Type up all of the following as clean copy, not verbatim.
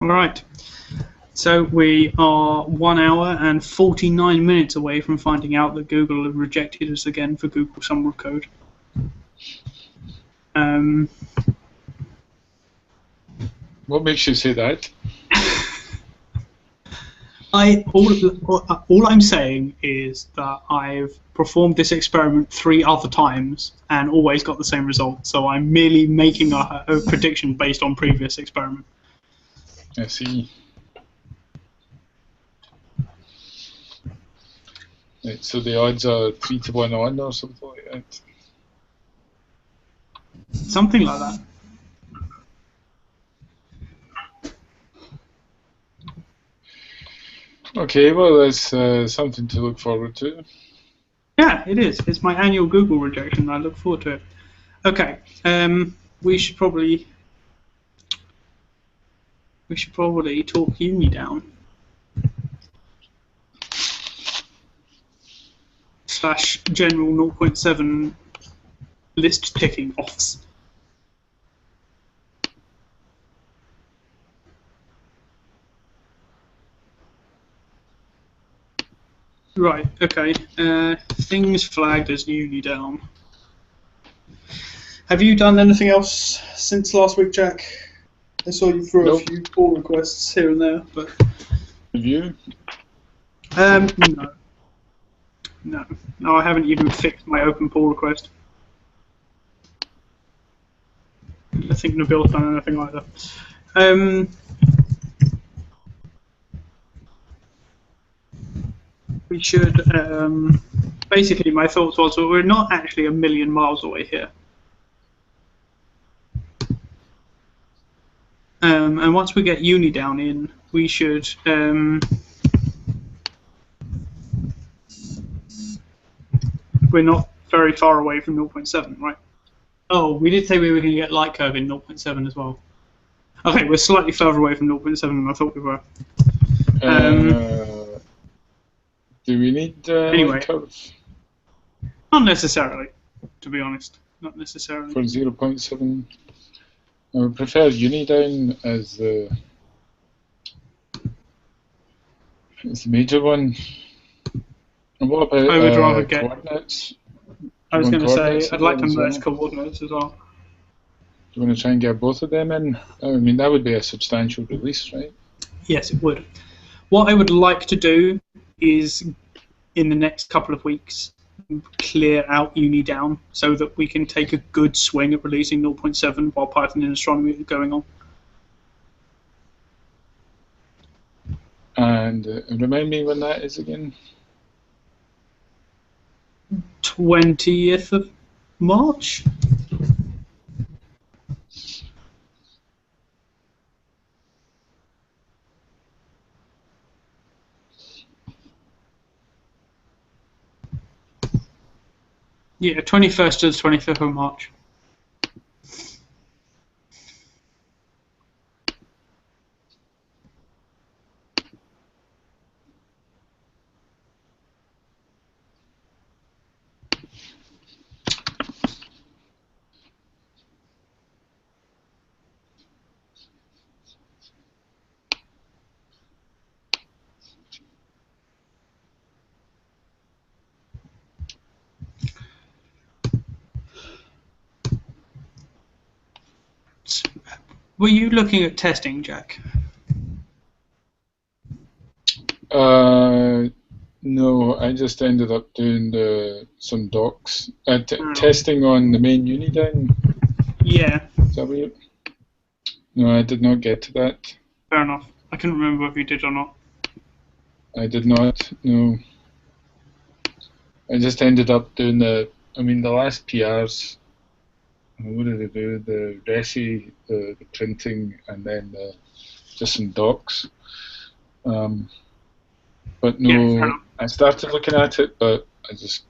All right. So we are 1 hour and 49 minutes away from finding out that Google have rejected us again for Google Summer of Code. What makes you say that? All I'm saying is that I've performed this experiment 3 other times and always got the same result. So I'm merely making a prediction based on previous experiment. I see. Right, so the odds are 3 to 1 on or something like that. Something like that. Okay, well, that's something to look forward to. Yeah, it is. It's my annual Google rejection. I look forward to it. Okay, we should probably talk uni down. / general 0.7 list ticking offs. Right, okay. Things flagged as uni down. Have you done anything else since last week, Jack? I saw you throw a few pull requests here and there, but... Have you? No, I haven't even fixed my open pull request. I think Nabil's done anything either. We should, basically my thoughts was that we're not actually a million miles away here. And once we get uni down in, we should, we're not very far away from 0.7, right? Oh, we did say we were going to get light curve in 0.7 as well. Okay, we're slightly further away from 0.7 than I thought we were. Do we need anyway, light curve? Not necessarily, to be honest. Not necessarily. For 0.7? I would prefer uni down as the major one. And what about I would rather get coordinates? I was going to say, I'd like to merge coordinates as well. Do you want to try and get both of them in? I mean, that would be a substantial release, right? Yes, it would. What I would like to do is, in the next couple of weeks, clear out uni down so that we can take a good swing at releasing 0.7 while Python and astronomy is going on. And remind me when that is again? 20th of March? Yeah, 21st to the 25th of March. Were you looking at testing, Jack? No, I just ended up doing some docs. Testing on the main uni down? Yeah. Is that what you... No, I did not get to that. Fair enough. I couldn't remember if you did or not. I did not, no. I just ended up doing the last PRs. What did they do? The resi, the printing, and then just some docs. But no, yeah, I started looking at it, but I just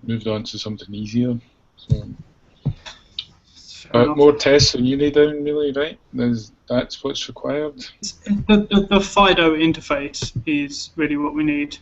moved on to something easier. So. But more tests on uni down, really, right? That's what's required. The FIDO interface is really what we need.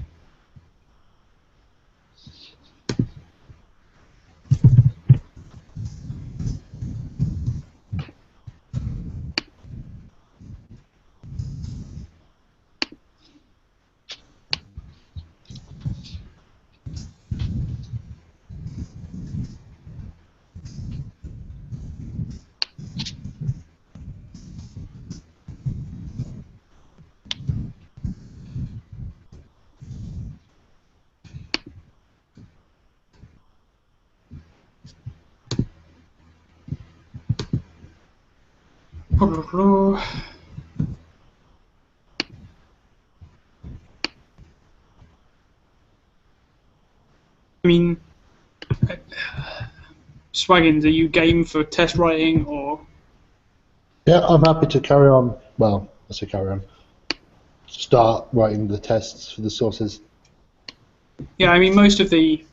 I mean, Swaggins, are you game for test writing or? Yeah, I'm happy to carry on. Well, I say carry on. Start writing the tests for the sources. Yeah, I mean most of the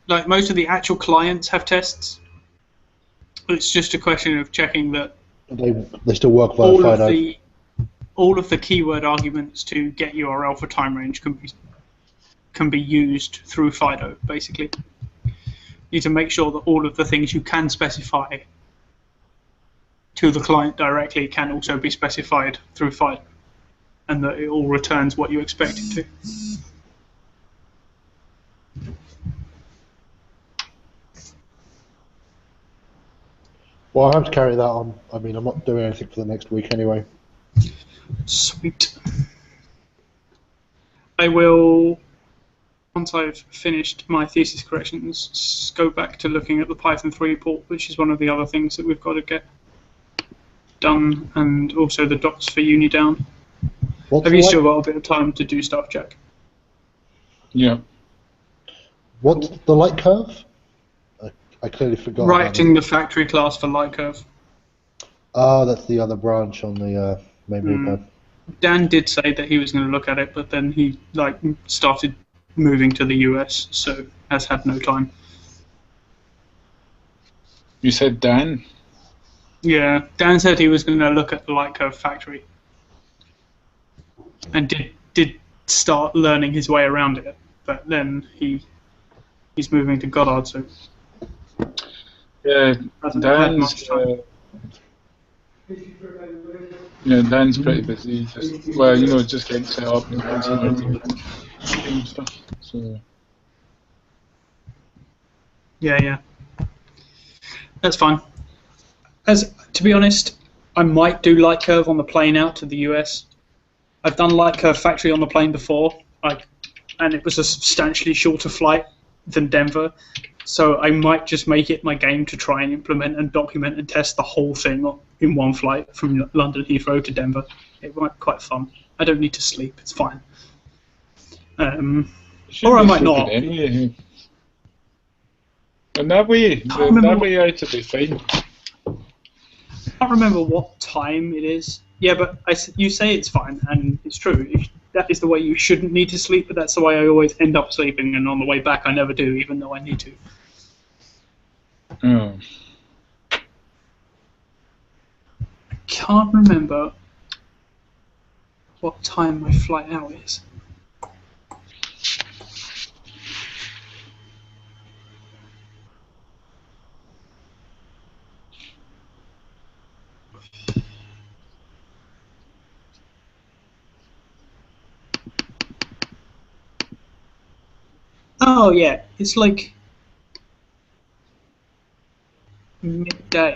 actual clients have tests. It's just a question of checking that They still work via all of Fido. the keyword arguments to get URL for time range can be used through Fido. Basically, you need to make sure that all of the things you can specify to the client directly can also be specified through Fido, and that it all returns what you expect it to. Well, I have to carry that on. I mean, I'm not doing anything for the next week anyway. Sweet. I will, once I've finished my thesis corrections, go back to looking at the Python 3 report, which is one of the other things that we've got to get done, and also the docs for Unidown. Have you still got a bit of time to do stuff, Jack? Yeah. What's the light curve? I clearly forgot. Writing the factory class for light curve. Oh, that's the other branch on the main repo. Dan did say that he was going to look at it, but then he started moving to the US, so has had no time. You said Dan? Yeah, Dan said he was going to look at the light curve factory, and did start learning his way around it, but then he's moving to Goddard, so yeah, Dan's Dan's pretty busy. Just getting set up and stuff. So yeah, that's fine. To be honest, I might do light curve on the plane out to the US. I've done light curve factory on the plane before, and it was a substantially shorter flight than Denver. So I might just make it my game to try and implement and document and test the whole thing in one flight from London Heathrow to Denver. It might be quite fun. I don't need to sleep. It's fine. Or I might not. Anyway. And that way out to be fine. I can't remember what time it is. Yeah, but you say it's fine, and it's true. That is the way you shouldn't need to sleep, but that's the way I always end up sleeping, and on the way back I never do, even though I need to. Oh. I can't remember what time my flight out is. Oh yeah, it's like midday.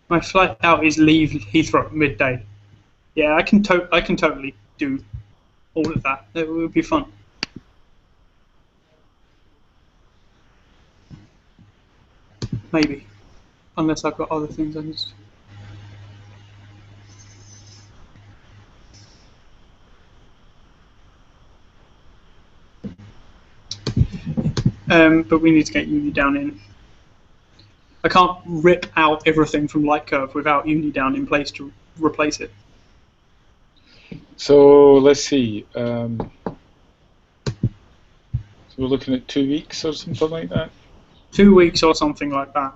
My flight out is leave Heathrow midday. Yeah, I can totally do all of that. It would be fun. Maybe, unless I've got other things I need to do. But we need to get Unidown in. I can't rip out everything from light curve without Unidown in place to replace it. So let's see. So we're looking at 2 weeks or something like that. 2 weeks or something like that.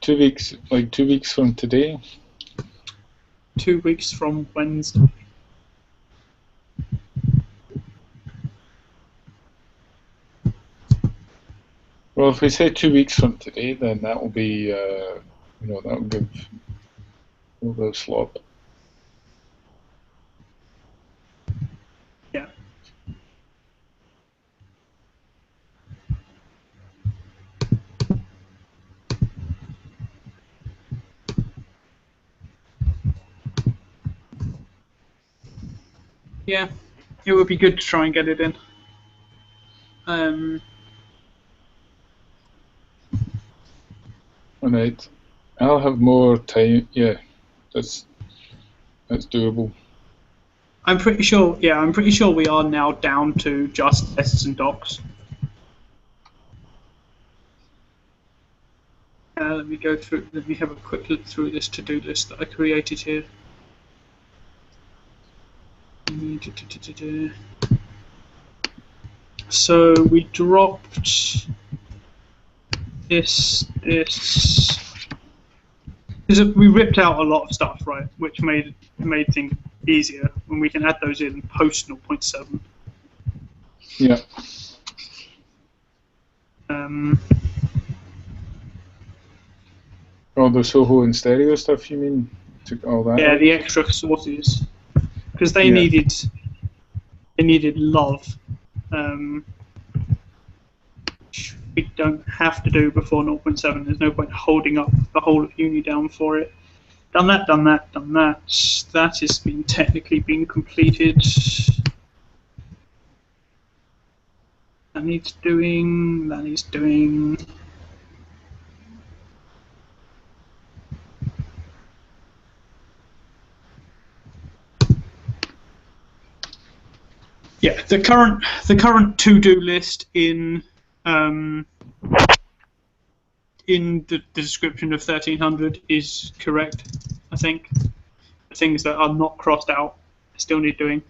2 weeks, like 2 weeks from today. 2 weeks from Wednesday. Well, if we say 2 weeks from today, then that will be, that will give a little bit of slop. Yeah. Yeah, it would be good to try and get it in. Alright. I'll have more time. Yeah, that's doable. I'm pretty sure. Yeah, I'm pretty sure we are now down to just tests and docs. Let me go through. Let me have a quick look through this to-do list that I created here. So we dropped this. We ripped out a lot of stuff, right? Which made things easier when we can add those in post 0.7. Yeah. All the Soho and stereo stuff, you mean? Took all that Yeah, out? the extra sources, because they needed love. We don't have to do before 0.7. There's no point holding up the whole of Uni down for it. Done that. That has been technically been completed. That needs doing. Yeah, the current to-do list in the description of 1300 is correct. I think the things that are not crossed out still need doing.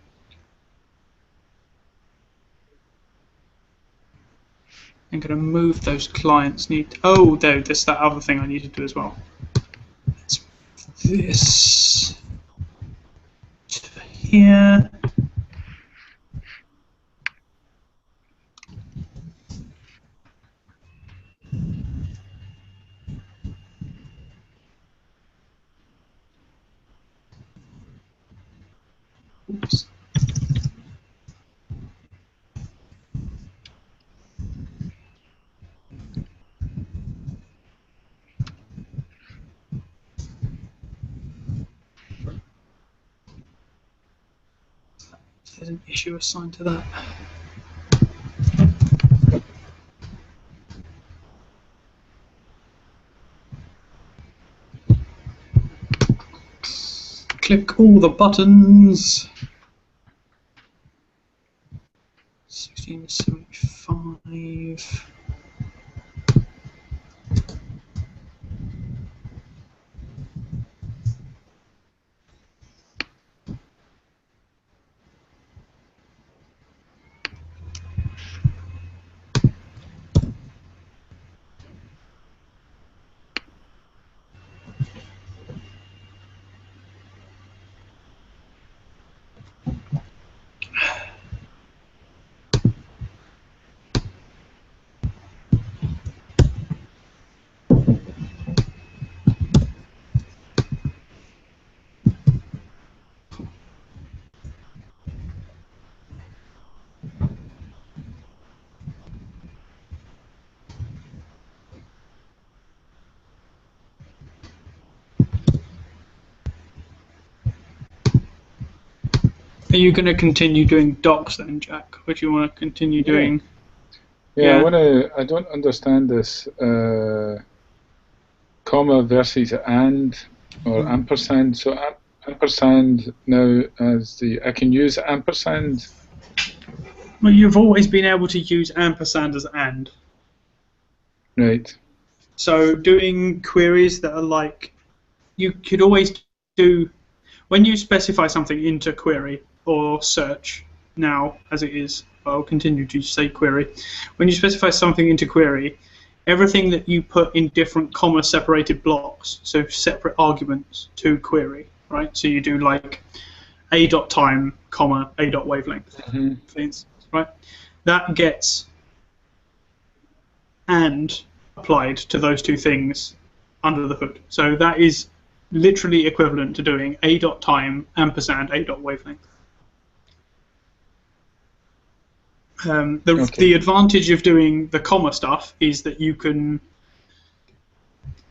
I'm going to move those clients. There's that other thing I need to do as well. Let's move this to here. Oops. There's an issue assigned to that. Click all the buttons. 1675. Are you going to continue doing docs then, Jack? Or do you want to continue doing? Yeah. I don't understand this comma versus and or ampersand. So ampersand now I can use ampersand. Well, you've always been able to use ampersand as and. Right. So doing queries that are like, you could always do, when you specify something into query or search now, as it is, I'll continue to say query. When you specify something into query, everything that you put in different comma separated blocks, so separate arguments to query, right? So you do like a.time, comma, a.wavelength, for instance, right? That gets and applied to those two things under the hood. So that is literally equivalent to doing a.time ampersand a.wavelength. The advantage of doing the comma stuff is that you can,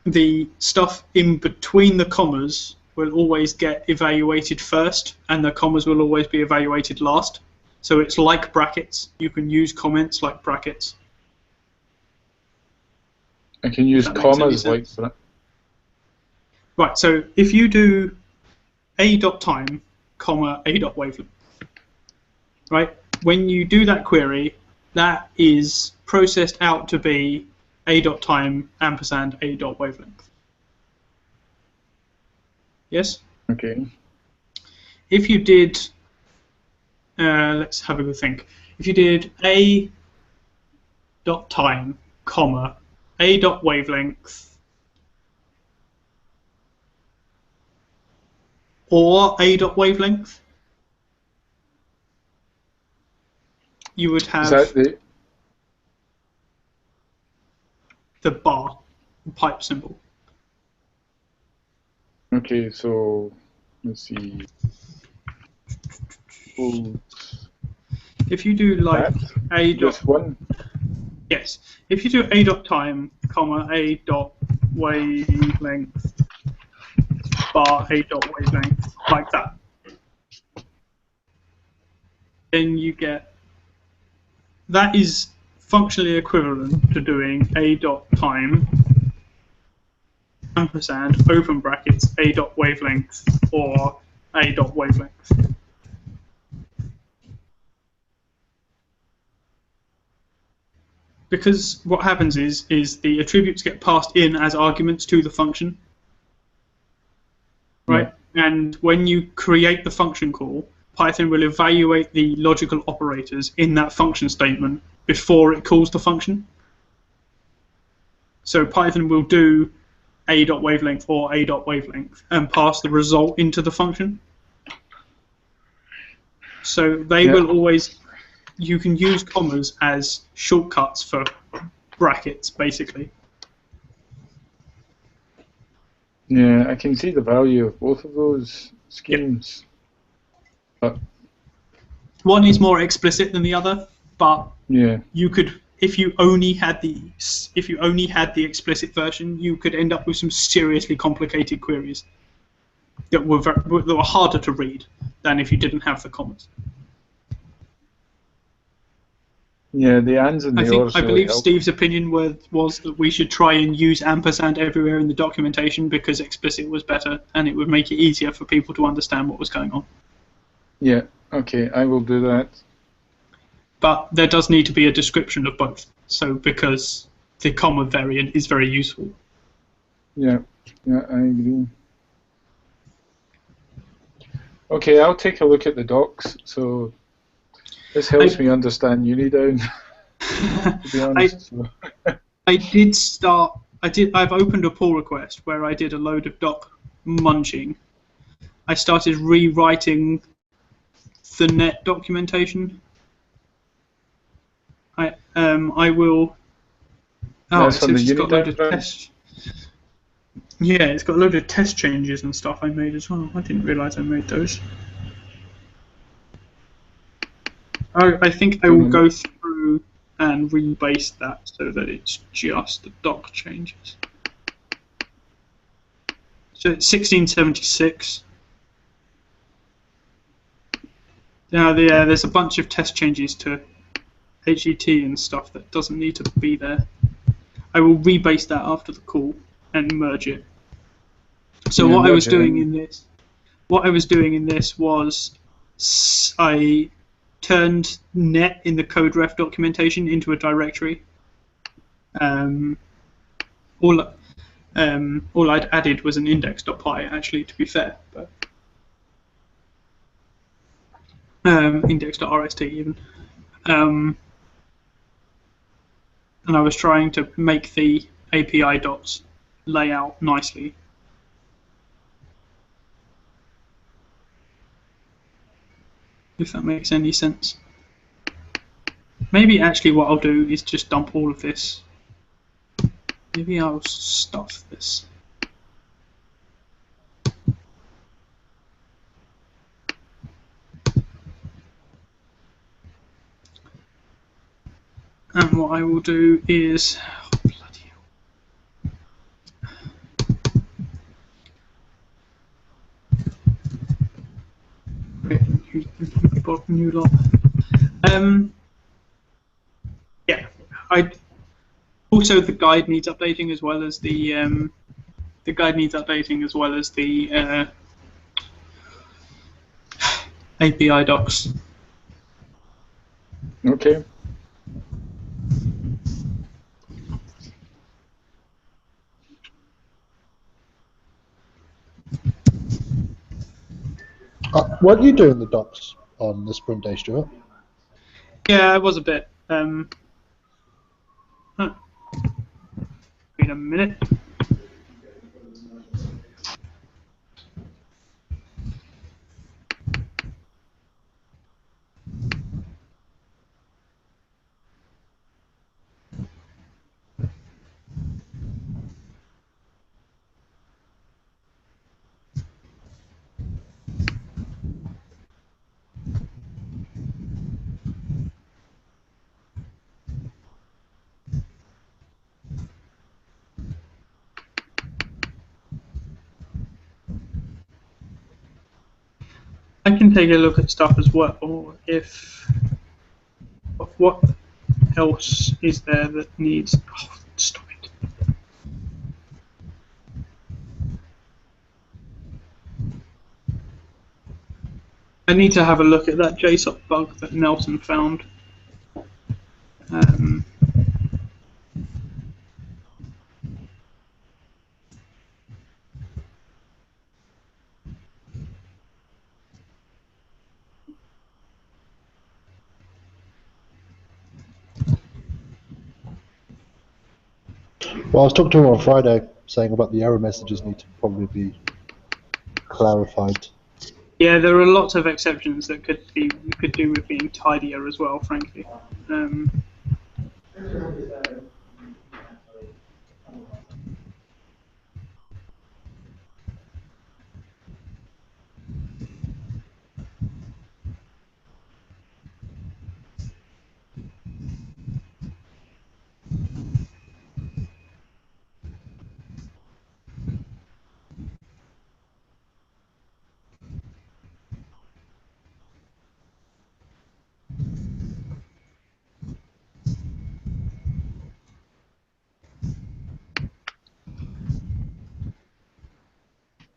the stuff in between the commas will always get evaluated first, and the commas will always be evaluated last. So it's like brackets. You can use comments like brackets. I can use commas like that. Right, so if you do a.time, comma, a.wavelength, right? When you do that query, that is processed out to be a.time ampersand a.wavelength. Yes? Okay. If you did, let's have a good think. If you did a.time, comma, a.wavelength, or a.wavelength, you would have Is that the bar, the pipe symbol. Okay, so let's see. If you do like a dot, just one. yes. If you do a.time, comma, a.wavelength, bar a.wavelength, like that, then you get, that is functionally equivalent to doing a.time ampersand open brackets a.wavelength or a.wavelength. Because what happens is the attributes get passed in as arguments to the function, right? Yeah. And when you create the function call, Python will evaluate the logical operators in that function statement before it calls the function. So Python will do a.wavelength or a.wavelength and pass the result into the function. So they will always, you can use commas as shortcuts for brackets, basically. Yeah, I can see the value of both of those schemes. Yep. But one is more explicit than the other, but yeah, you could, if you only had the explicit version, you could end up with some seriously complicated queries that were harder to read than if you didn't have the commas. Yeah, the ands and the ors. I believe Steve's opinion was that we should try and use ampersand everywhere in the documentation because explicit was better and it would make it easier for people to understand what was going on. Yeah, okay, I will do that. But there does need to be a description of both, so because the comma variant is very useful. Yeah, I agree. Okay, I'll take a look at the docs. So this helps me understand Unidown, to be honest. I've opened a pull request where I did a load of doc munching. I started rewriting the net documentation. I will. Oh, it's just got a load of tests. Yeah, it's got a load of test changes and stuff I made as well. I didn't realise I made those. I think I will go through and rebase that so that it's just the doc changes. So it's 1676. Now there's a bunch of test changes to HET and stuff that doesn't need to be there. I will rebase that after the call and merge it. So what I was doing in this was I turned net in the code ref documentation into a directory. All I'd added was an index.py, actually, to be fair, but index.rst even. And I was trying to make the API docs lay out nicely. If that makes any sense. Maybe actually what I'll do is just dump all of this. Maybe I'll stuff this. And what I will do is, oh, bloody hell. New lot. Yeah, I also the guide needs updating as well as the guide needs updating as well as the API docs. Okay. Weren't you doing the docs on the sprint day, Stuart? Yeah, it was a bit. Huh. Wait a minute. I can take a look at stuff as well. If what else is there that needs? Oh, stop it. I need to have a look at that JSON bug that Nelson found. Well, I was talking to him on Friday, saying about the error messages need to probably be clarified. Yeah, there are lots of exceptions that could do with being tidier as well, frankly.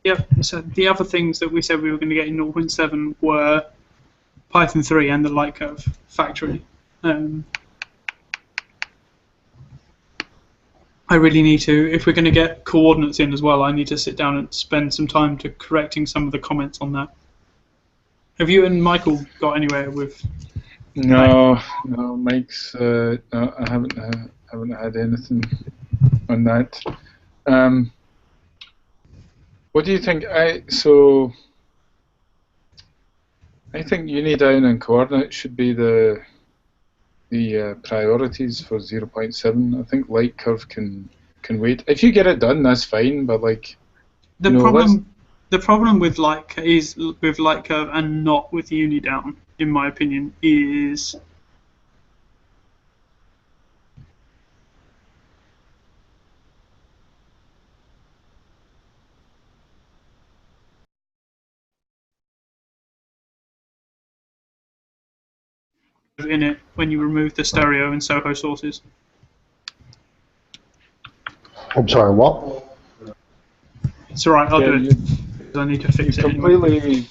Yep. So the other things that we said we were going to get in 0.7 were Python 3 and the light curve factory. I really need to, if we're going to get coordinates in as well, I need to sit down and spend some time to correcting some of the comments on that. Have you and Michael got anywhere with? No, Mike's. No, I haven't had anything on that. What do you think? I think unidown and coordinate should be the priorities for 0.7. I think light curve can wait. If you get it done, that's fine. But like, the problem with light curve and not with unidown, in my opinion, is in it when you remove the stereo and Soho sources. I'm sorry, what? It's alright, I'll do it. I need to fix it. Completely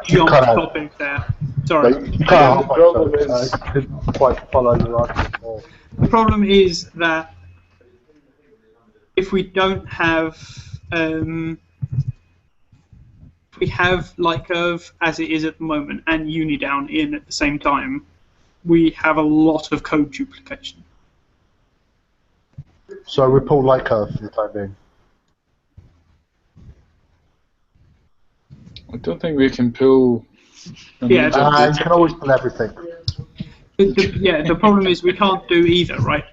jumped topic there. Sorry. You can't I couldn't quite follow your argument. The problem is that if we don't have we have light curve as it is at the moment and unidown in at the same time, we have a lot of code duplication. So we pull light curve for the time being. I don't think we can pull. You can always pull everything. The problem is we can't do either, right?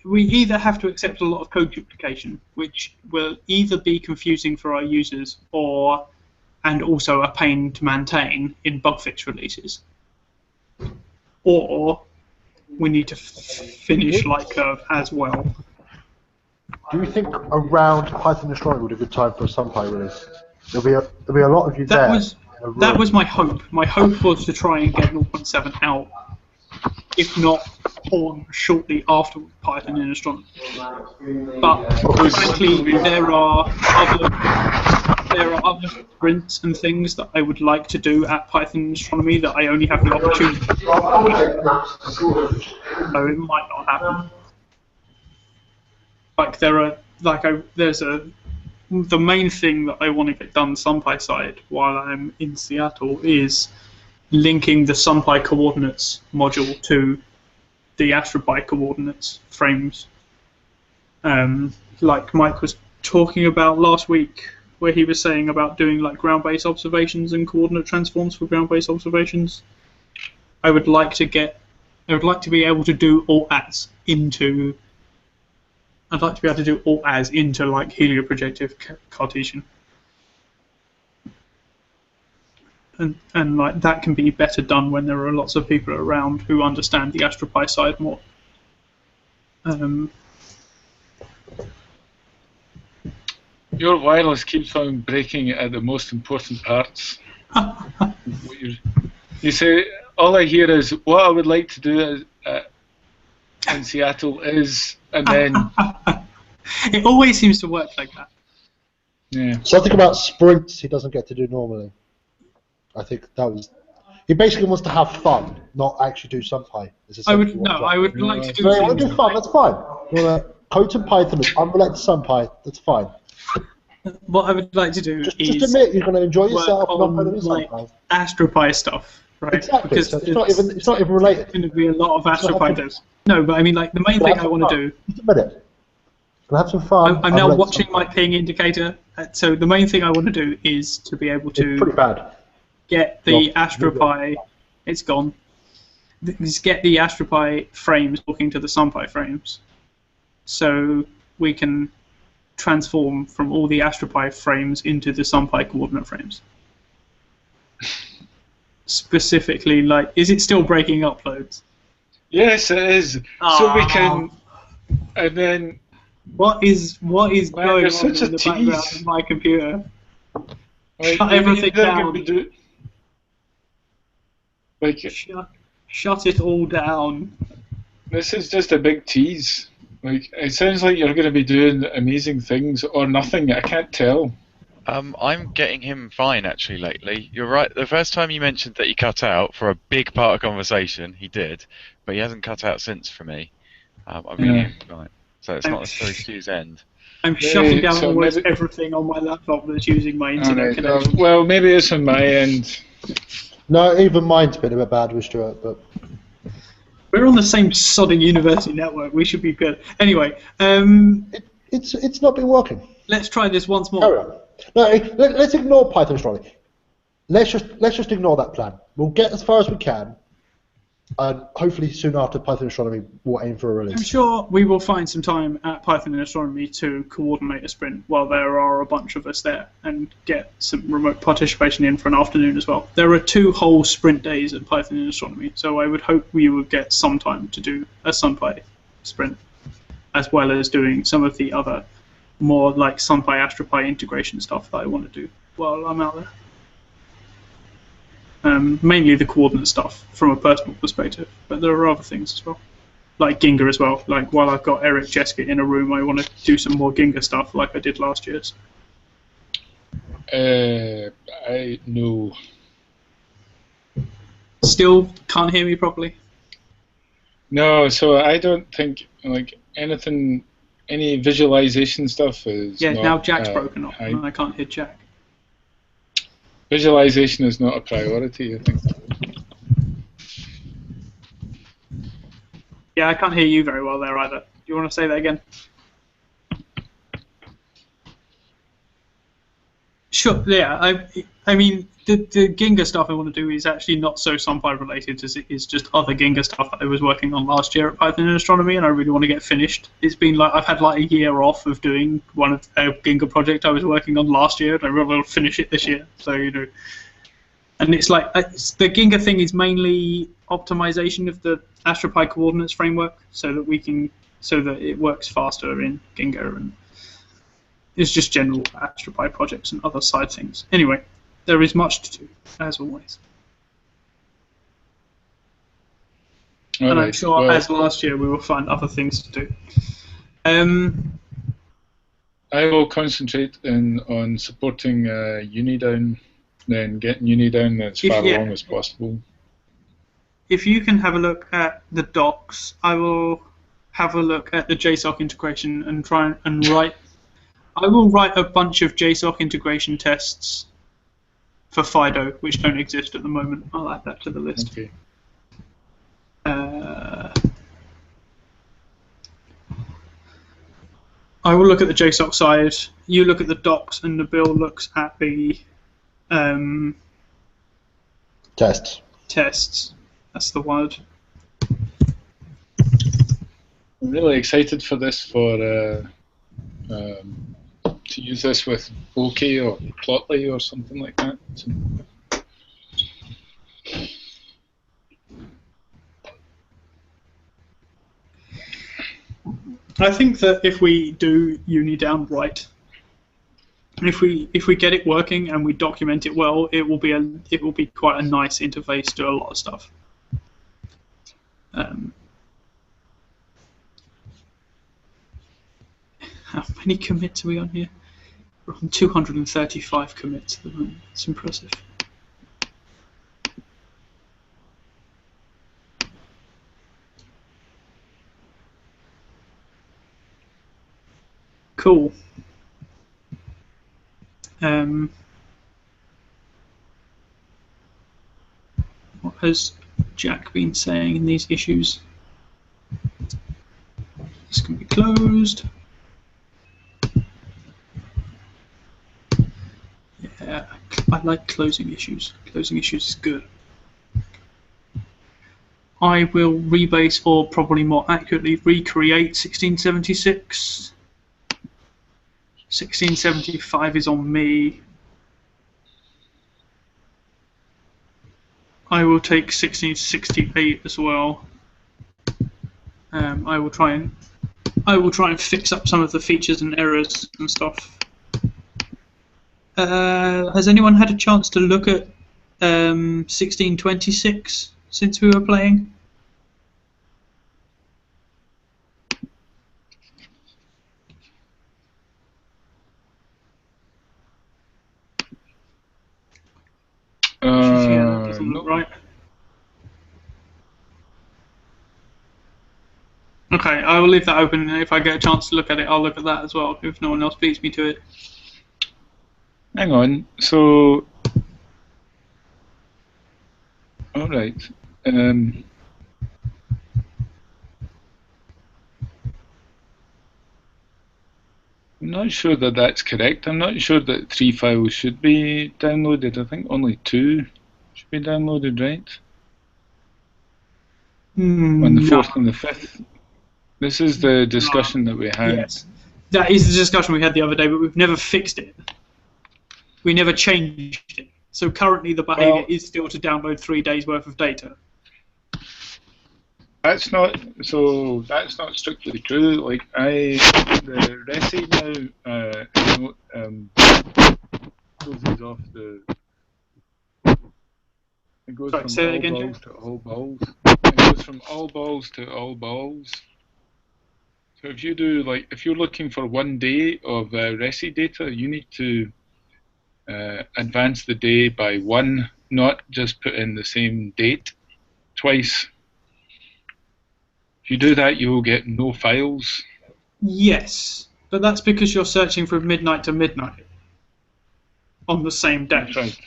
We either have to accept a lot of code duplication, which will either be confusing for our users and also a pain to maintain in bug fix releases, or we need to finish light curve as well. Do you think around Python Destroy would be a good time for a SunPy release? There'll be a lot of you there. that was my hope. My hope was to try and get 0.7 out, if not on shortly after Python in astronomy. But frankly, there are other sprints and things that I would like to do at Python in astronomy that I only have the opportunity to do. So it might not happen. Like the main thing that I want to get done SunPy side while I'm in Seattle is linking the SunPy coordinates module to the AstroPy coordinates frames. Like Mike was talking about last week, where he was saying about doing like ground-based observations and coordinate transforms for ground-based observations. I would like to be able to do alt-as into. I'd like to be able to do alt-as into like helioprojective Cartesian. And like that can be better done when there are lots of people around who understand the AstroPy side more. Your wireless keeps on breaking at the most important parts. You say, all I hear is, what I would like to do in Seattle is, and then... It always seems to work like that. Yeah. Something about sprints he doesn't get to do normally. I think that was... He basically wants to have fun, not actually do SunPy. I would like to do. No, you want to do fun? That's fine. You want to code some Python with unrelated SunPy? That's fine. What I would like to do is just admit you're going to enjoy yourself work and not on like SunPy. AstroPy stuff, right? Exactly. Because So it's not even related. It's going to be a lot of AstroPy devs. No, but I mean, like the main thing I want to do. Just admit it. We'll have some fun. I'm now watching my ping indicator. So the main thing I want to do is to be able to. It's pretty bad. Get the AstroPy. It's gone. Is get the AstroPy frames talking to the SunPy frames, so we can transform from all the AstroPy frames into the SunPy coordinate frames. Specifically, like, is it still breaking uploads? Yes, it is. So we can, and then. What is going on in the background of my computer? Like, shut everything down. Shut it all down. This is just a big tease. Like, it sounds like you're going to be doing amazing things or nothing. I can't tell. I'm getting him fine actually lately. You're right. The first time you mentioned that he cut out for a big part of conversation, he did, but he hasn't cut out since for me. I'm getting him fine. So it's not necessarily Stu's end. I'm shutting down almost everything on my laptop that's using my internet connection. Well, maybe it's on my end. No, even mine's been a bit bad with Stuart, but... We're on the same sodding university network. We should be good. Anyway, it's not been working. Let's try this once more. Carry on. No, let's ignore Python astronomy. Let's just ignore that plan. We'll get as far as we can, and hopefully soon after Python astronomy, we'll aim for a release. I'm sure we will find some time at Python and astronomy to coordinate a sprint while there are a bunch of us there and get some remote participation in for an afternoon as well. There are 2 whole sprint days at Python and astronomy, so I would hope we would get some time to do a SunPy sprint, as well as doing some of the other more like SunPy, AstroPy integration stuff that I want to do while I'm out there. Mainly the coordinate stuff from a personal perspective, but there are other things as well, like Ginga as well. Like while I've got Eric Jeska in a room, I want to do some more Ginga stuff like I did last year. I know. Still can't hear me properly? No, so I don't think like anything, any visualization stuff is. Yeah, not, now Jack's broken up, and I can't hear Jack. Visualization is not a priority, I think. Yeah, I can't hear you very well there either. Do you want to say that again? Sure, yeah. I mean, the Ginga stuff I want to do is actually not so SunPy related as it is just other Ginga stuff that I was working on last year at Python and Astronomy, and I really want to get finished. It's been like I've had like a year off of doing one of a Ginga project I was working on last year, and I really want to finish it this year. So and it's like the Ginga thing is mainly optimization of the AstroPy coordinates framework, so that it works faster in Ginga, and it's just general AstroPy projects and other side things. Anyway, there is much to do, as always. And I'm sure, as last year, we will find other things to do. I will concentrate on supporting Unidown, then getting Unidown as far along as possible. If you can have a look at the docs, I will have a look at the JSOC integration and try and write. I will write a bunch of JSOC integration tests for Fido, which don't exist at the moment. I'll add that to the list. Okay. I will look at the JSOC side. You look at the docs, and Nabil looks at the tests. Tests. That's the word. I'm really excited for this, to use this with OK or Plotly or something like that. So. I think that if we do Unidown right, if we get it working and we document it well, it will be quite a nice interface to a lot of stuff. How many commits are we on here? We're on 235 commits at the moment. It's impressive. Cool. What has Jack been saying in these issues? This can be closed. Yeah, I like closing issues. Closing issues is good. I will rebase, or probably more accurately, recreate 1676. 1675 is on me. I will take 1668 as well. I will try and fix up some of the features and errors and stuff. Has anyone had a chance to look at 1626 since we were playing? Doesn't look right. Okay, I will leave that open, and if I get a chance to look at it, I'll look at that as well, if no one else beats me to it. Hang on, so... Alright. I'm not sure that that's correct. I'm not sure that 3 files should be downloaded. I think only 2 should be downloaded, right? On the 4th and the 5th. This is the discussion that we had. Yes, that is the discussion we had the other day, but we've never fixed it. We never changed it. So currently the behavior is still to download 3 days worth of data. That's not strictly true. Like the Resi now closes off the. It goes from all balls to all balls. It goes from all balls to all balls. So if you do if you're looking for 1 day of Resi data, you need to advance the day by 1, not just put in the same date twice. If you do that, you will get no files. Yes, but that's because you're searching from midnight to midnight on the same day. That's right.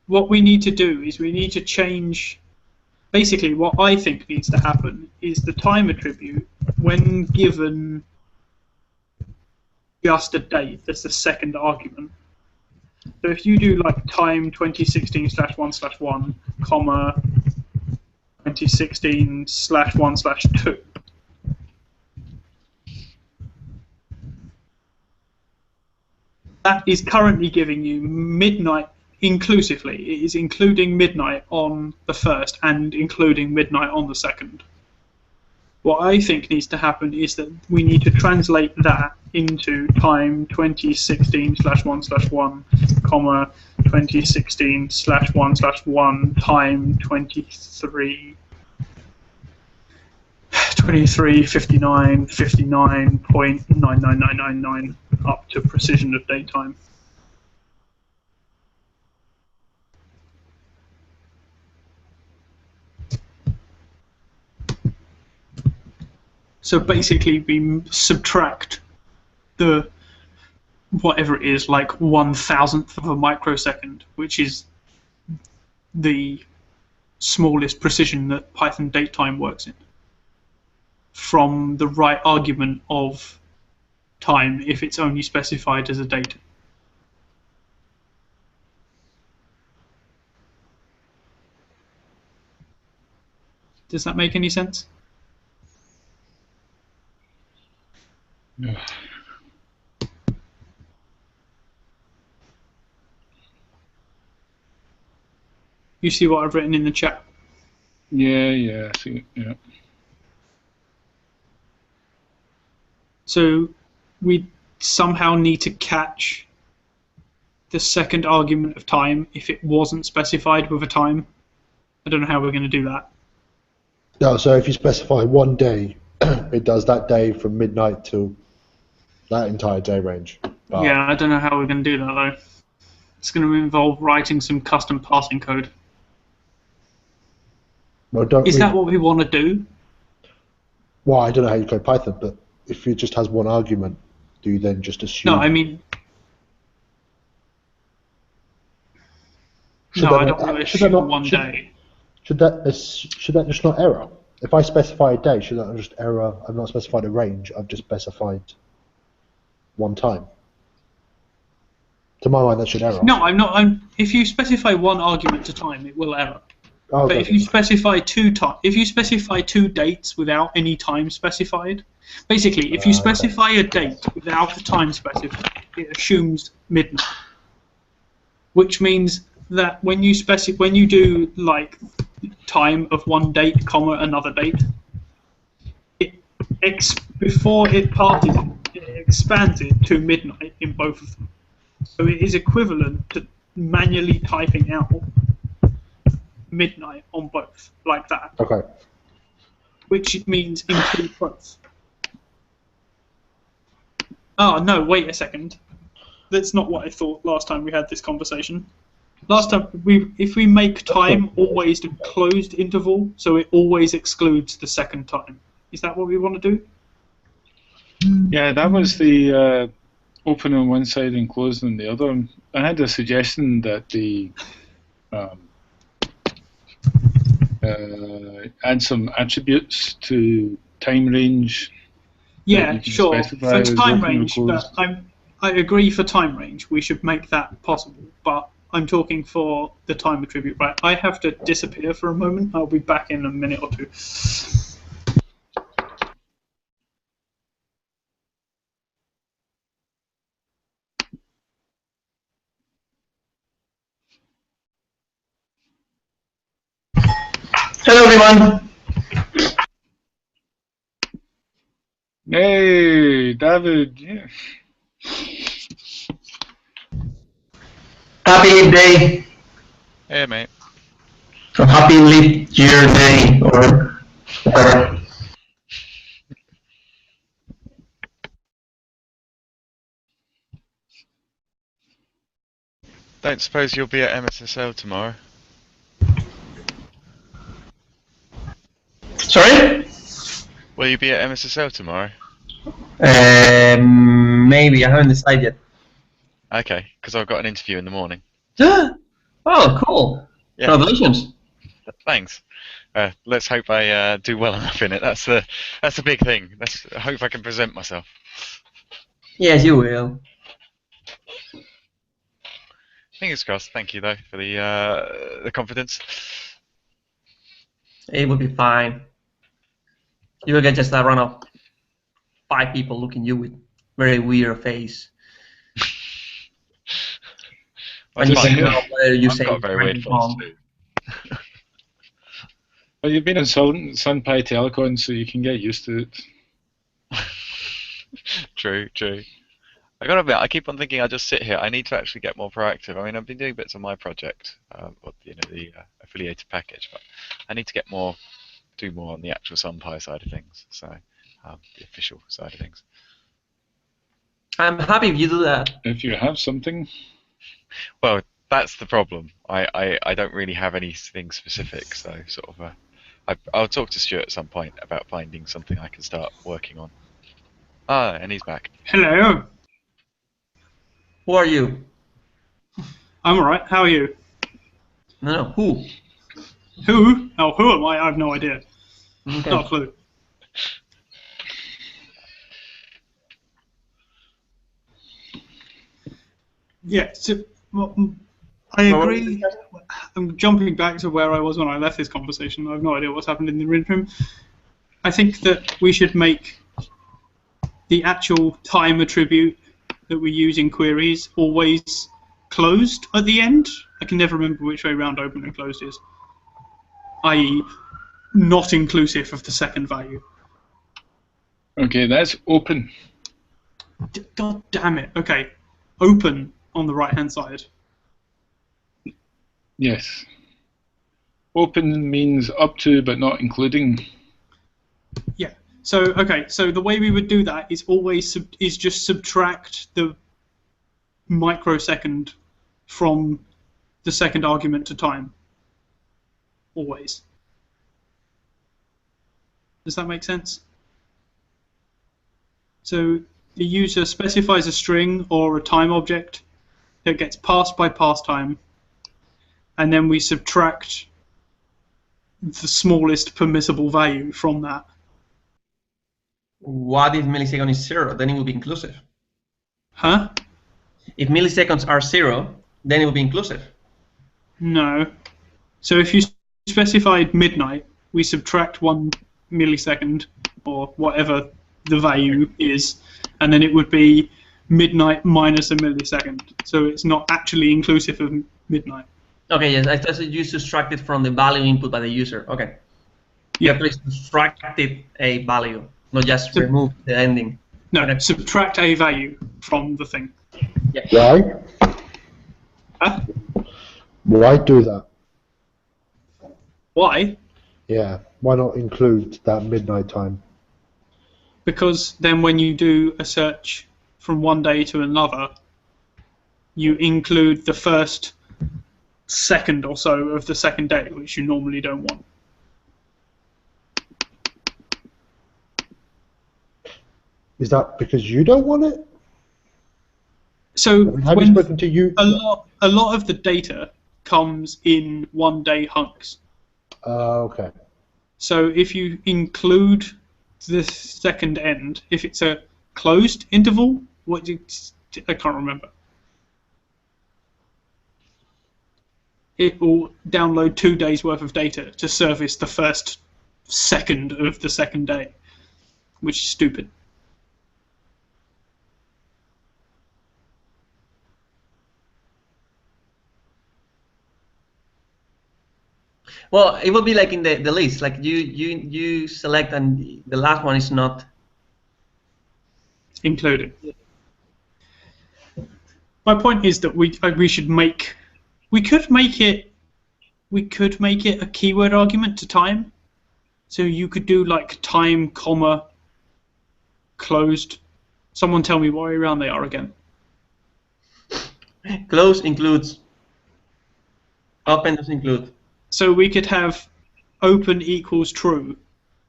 What we need to do is we need to change. Basically, what I think needs to happen is the time attribute, when given just a date, that's the second argument. So if you do time 2016/1/1, comma 2016/1/2. That is currently giving you midnight inclusively. It is including midnight on the 1st and including midnight on the 2nd. What I think needs to happen is that we need to translate that into time 2016/1/1, comma 2016/1/1 time 2359/59.99999 up to precision of date time. So basically, we subtract the whatever it is, like 1,000th of a microsecond, which is the smallest precision that Python datetime works in, from the right argument of time if it's only specified as a date. Does that make any sense? Yeah. You see what I've written in the chat? Yeah, I see it, yeah. So we somehow need to catch the second argument of time if it wasn't specified with a time. I don't know how we're going to do that. No, so if you specify 1 day, it does that day from midnight to that entire day range. But Yeah, I don't know how we're going to do that though. It's going to involve writing some custom parsing code. well, don't Is we- that what we want to do? Well, I don't know how you code Python, but if it just has one argument, do you then just assume? No, I mean, Should no, that I not- don't want to should that assume not- one should- day. Should that just not error? If I specify a day, should that not just error? I've not specified a range. I've just specified one time. To my mind, that should error. No, I'm not. If you specify one argument to time, it will error. Oh, But okay. if you specify if you specify two dates without any time specified, basically, if you Okay. specify a date without the time specified, it assumes midnight, which means that when you do like time of one date, comma another date, before it parses it expands it to midnight in both of them. So it is equivalent to manually typing out midnight on both, like that, Okay. which means include both. Oh, no, wait a second. That's not what I thought last time we had this conversation. Last time, if we make time always a closed interval, so it always excludes the second time. Is that what we want to do? Yeah, that was the open on one side and closed on the other. I had a suggestion that the add some attributes to time range. Yeah, you can sure. specify For as time open or range, but closed. I agree for time range. We should make that possible. But I'm talking for the time attribute, right? I have to disappear for a moment. I'll be back in a minute or two. Hello, everyone. Hey, David. Yeah. Happy Leap Day, Hey, mate. or Happy Leap Year Day, or whatever. Don't suppose you'll be at MSSL tomorrow? Sorry? Will you be at MSSL tomorrow? Maybe. I haven't decided yet. Okay, because I've got an interview in the morning. Oh, cool. Yeah. Congratulations. Thanks. Let's hope I do well enough in it. That's the big thing. I hope I can present myself. Yes, you will. Fingers crossed. Thank you though for the confidence. It will be fine. You will get just a run of 5 people looking at you with very weird face. And you That's can fine. know whether you I've say got a very right weird or face wrong. too. Well, you've been in SunPy Telecon, so you can get used to it. True, true. I gotta admit, I keep on thinking I just sit here. I need to actually get more proactive. I mean, I've been doing bits on my project, the affiliated package, but I need to get more, do more on the actual SunPy side of things. So, the official side of things. I'm happy if you do that. If you have something, Well, that's the problem. I don't really have anything specific, so sort of. I'll talk to Stuart at some point about finding something I can start working on. Ah, and he's back. Hello. Who are you? I'm alright. How are you? No, who? Who? Oh, who am I? I have no idea. Okay. Not a clue. Yeah, so I agree. I'm jumping back to where I was when I left this conversation. I have no idea what's happened in the room. I think that we should make the actual time attribute that we use in queries always closed at the end. I can never remember which way round open and closed is, i.e. not inclusive of the second value. okay, that's open. God damn it. Okay, open on the right-hand side. Yes. Open means up to but not including. Yeah. So okay. So the way we would do that is always just subtract the microsecond from the second argument to time. Always. Does that make sense? So the user specifies a string or a time object that gets passed by pass time, and then we subtract the smallest permissible value from that. What if millisecond is 0? Then it will be inclusive. Huh? If milliseconds are 0, then it will be inclusive. No. So if you specified midnight, we subtract 1 millisecond, or whatever the value is, and then it would be midnight minus a millisecond. So it's not actually inclusive of midnight. Okay, yes, I thought you subtracted from the value input by the user. Okay. You Yeah. actually subtracted a value, not just remove the ending. No, Okay. subtract a value from the thing. Why? Huh? Why do that? Why? Yeah. Why not include that midnight time? Because then when you do a search from one day to another, you include the first second or so of the second day, which you normally don't want. Is that because you don't want it? So Have you spoken to you? a lot of the data comes in one day hunks. Okay. So if you include the second end, if it's a closed interval, I can't remember. It will download 2 days worth of data to service the first second of the second day, which is stupid. Well, it will be like in the list, like you select and the last one is not included. My point is that we could make it a keyword argument to time. So you could do like time, comma, closed. Someone tell me what way around they are again. Close includes. Open does include. So we could have open equals true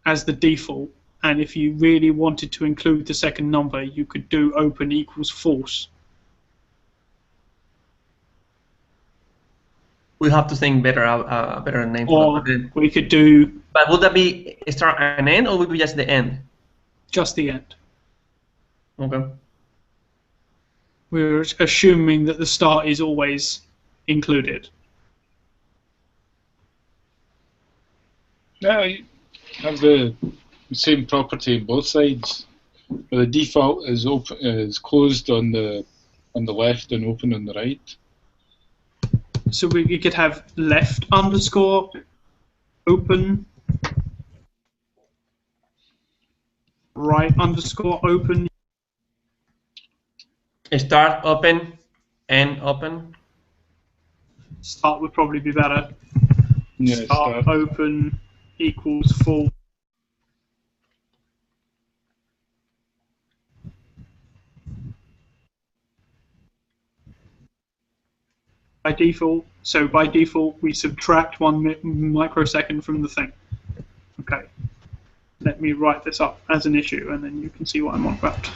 as the default, and if you really wanted to include the second number, you could do open equals false. We have to think better a better name Or for that. we could do But would that be start and end, or would it be just the end? just the end. Okay. We're assuming that the start is always included. Yeah, you have the same property on both sides. But the default is open, is closed on the left and open on the right. So we could have left underscore open, right underscore open. Start open, end open. Start would probably be better. Yeah, Start open equals full. By default, we subtract 1 microsecond from the thing. Okay. Let me write this up as an issue, and then you can see what I'm on about.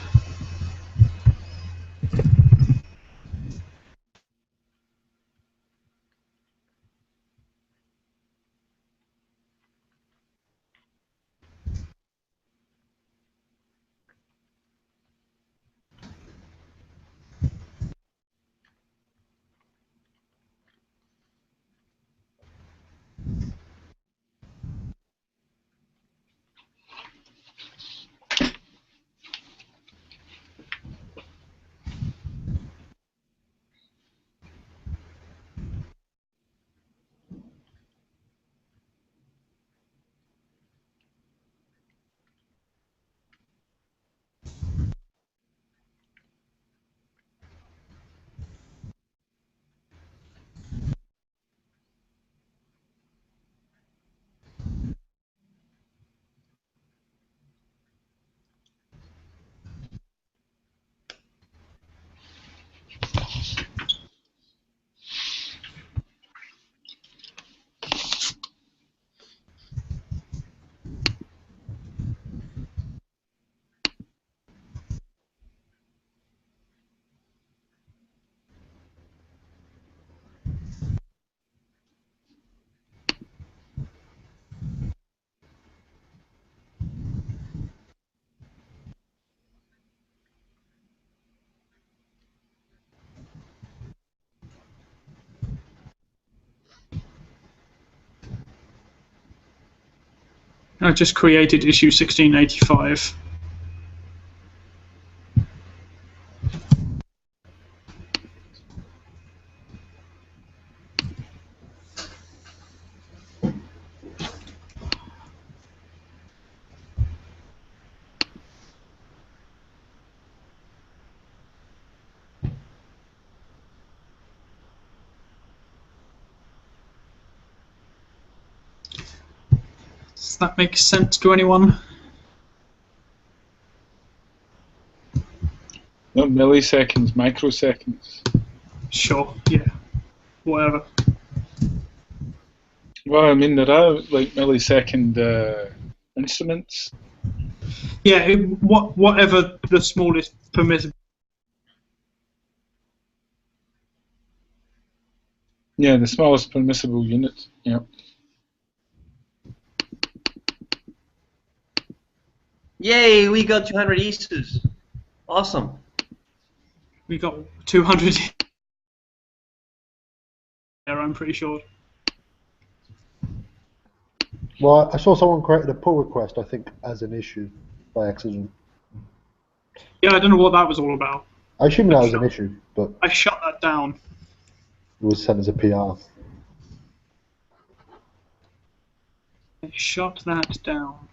I just created issue 1685. Does that make sense to anyone? Not milliseconds, microseconds. Sure, yeah. Whatever. Well, I mean, there are like millisecond instruments. Yeah, whatever the smallest permissible. Yeah, the smallest permissible unit. Yeah. Yay, we got 200 issues. Awesome. We got 200 there, I'm pretty sure. Well, I saw someone created a pull request, I think, as an issue by accident. Yeah, I don't know what that was all about. I assume that was an issue, but I shut that down. it was sent as a PR. I shut that down.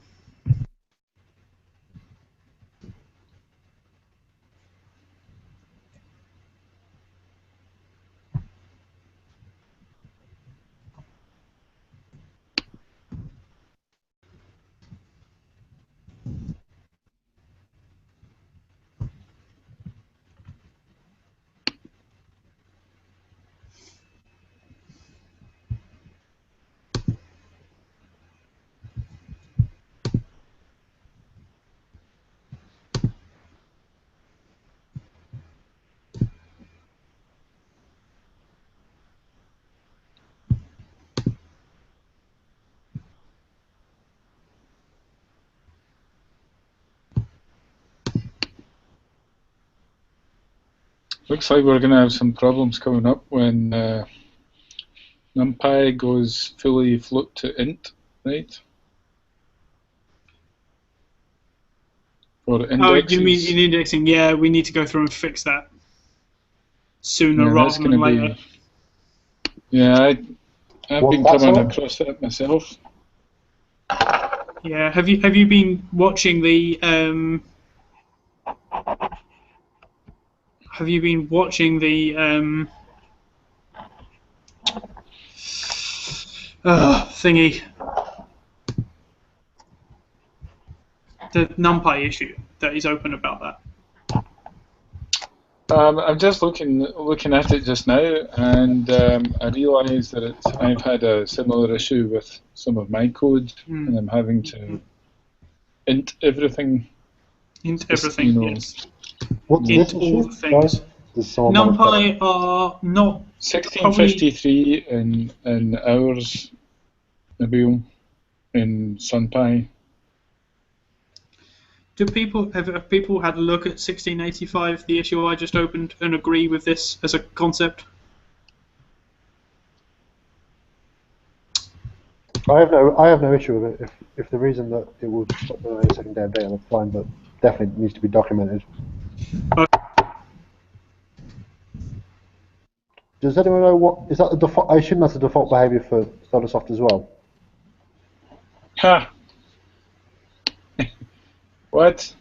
Looks like we're going to have some problems coming up when NumPy goes fully float to int, right? For indexes. Oh, you mean in indexing? Yeah, we need to go through and fix that sooner rather than later. Yeah, I've been coming across that myself. Yeah, have you been watching the have you been watching the thingy? The NumPy issue that is open about that. I'm just looking at it just now, and I realise that I've had a similar issue with some of my code, and I'm having to int everything. Int Just, everything, you know, yes. What's Int this all issue? the things. Sorry? Does someone want to tell? NumPy are not 1653 in hours, Nabil, in SunPy. Do people have people had a look at 1685, the issue I just opened, and agree with this as a concept? I have no issue with it. If the reason that it will stop doing a second day of data, that's fine, but definitely needs to be documented. Does anyone know what is that the default? I assume that's the default behavior for Solarsoft as well. Ha! What?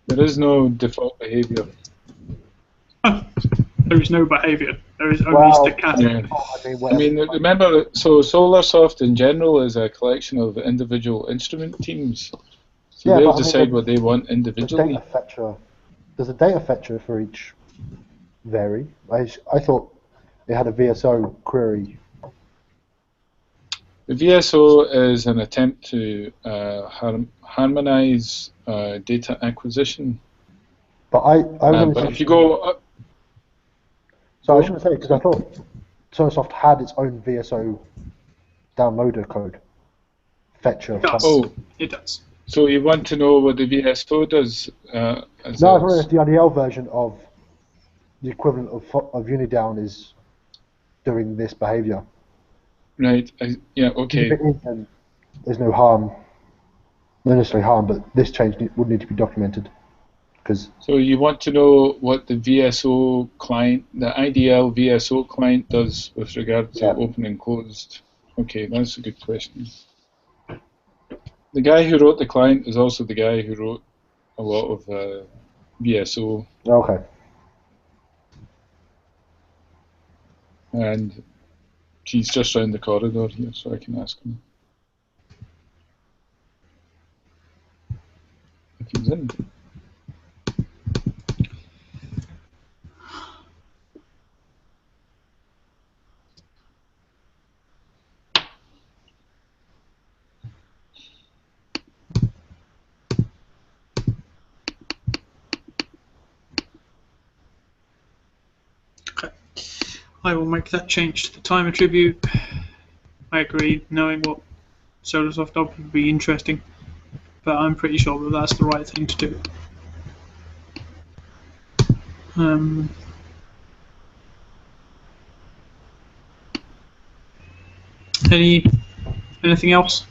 There is no default behavior. There is no behavior. There is only Well, stochastic. Yeah. I mean, remember, so Solarsoft in general is a collection of individual instrument teams. So Yeah, they'll but I mean, decide what they want the individually. data fetcher. Does the data fetcher for each vary? I thought it had a VSO query. The VSO is an attempt to harmonize data acquisition. But I was only But saying, if you go, so I shouldn't say it because I thought Solarsoft had its own VSO downloader code fetcher. It does. oh, It does. so you want to know what the VSO does? No, I was wondering if the IDL version of the equivalent of Unidown is doing this behavior. Right. Yeah. If Okay. it is, then there's no harm. Not necessarily harm, but this change would need to be documented. Because So you want to know what the VSO client, the IDL VSO client does with regard to open and closed. Okay, that's a good question. The guy who wrote the client is also the guy who wrote a lot of VSO, okay, and he's just round the corridor here, so I can ask him if he's in. I will make that change to the time attribute. I agree, knowing what Solarsoft does would be interesting, but I'm pretty sure that that's the right thing to do. Anything else?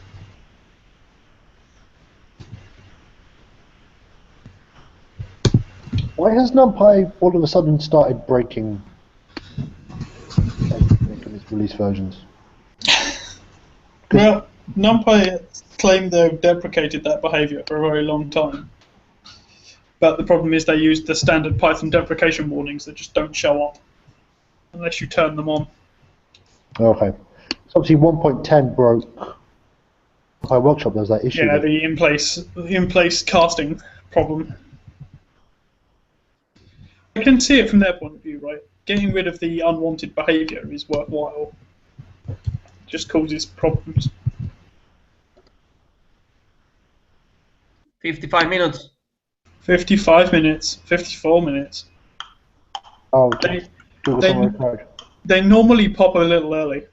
why has NumPy all of a sudden started breaking its release versions? Well, NumPy claim they've deprecated that behavior for a very long time. But the problem is they use the standard Python deprecation warnings that just don't show up unless you turn them on. Okay, so obviously 1.10 broke. My workshop there's that issue. Yeah, the in-place casting problem. I can see it from their point of view, right? Getting rid of the unwanted behavior is worthwhile. It just causes problems. 55 minutes. 55 minutes, 54 minutes. Oh, They, Google they- Summary Code. they normally pop a little early.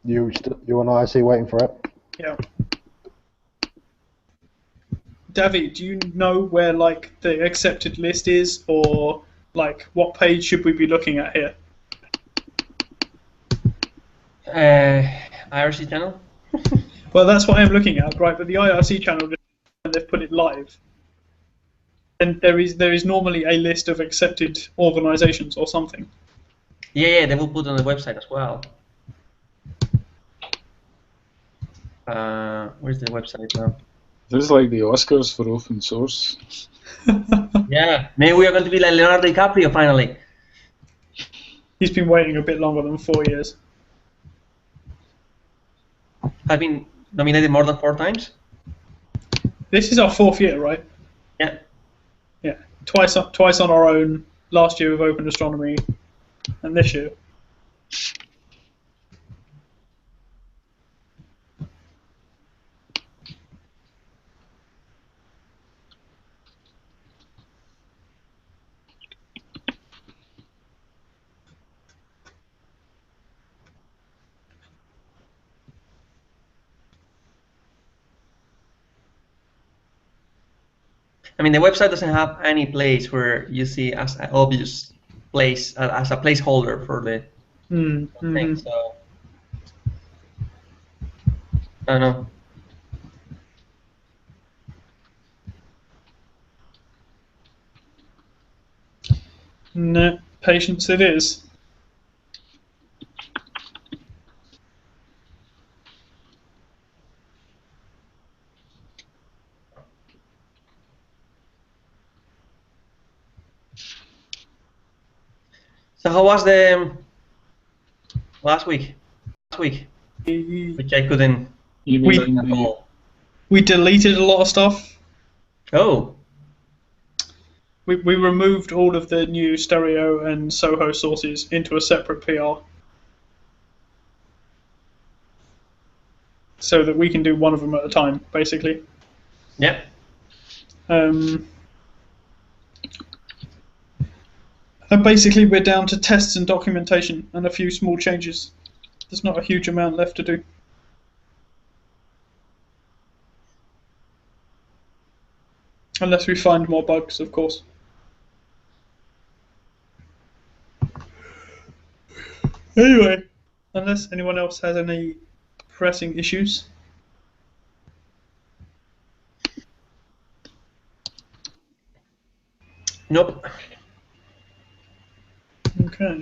You on IRC waiting for it? Yeah. David, do you know where like the accepted list is, or like what page should we be looking at here? IRC channel? Well, that's what I'm looking at, right? But the IRC channel, they've put it live, and there is normally a list of accepted organisations or something. Yeah, they will put on the website as well. Where's the website now? This is like the Oscars for open source. Yeah, maybe we are going to be like Leonardo DiCaprio finally. He's been waiting a bit longer than 4 years. I've been nominated more than 4 times. This is our 4th year, right? Yeah. Yeah. Twice on our own. Last year with Open Astronomy, and this year. I mean, the website doesn't have any place where you see as an obvious place as a placeholder for the thing. So I don't know. No, patience it is. So how was the last week? Which I couldn't You We- mean at all. We deleted a lot of stuff. Oh, We removed all of the new stereo and Soho sources into a separate PR. So that we can do one of them at a time, basically. yeah. And basically we're down to tests and documentation and a few small changes. There's not a huge amount left to do. Unless we find more bugs, of course. Anyway, unless anyone else has any pressing issues. Nope. Okay.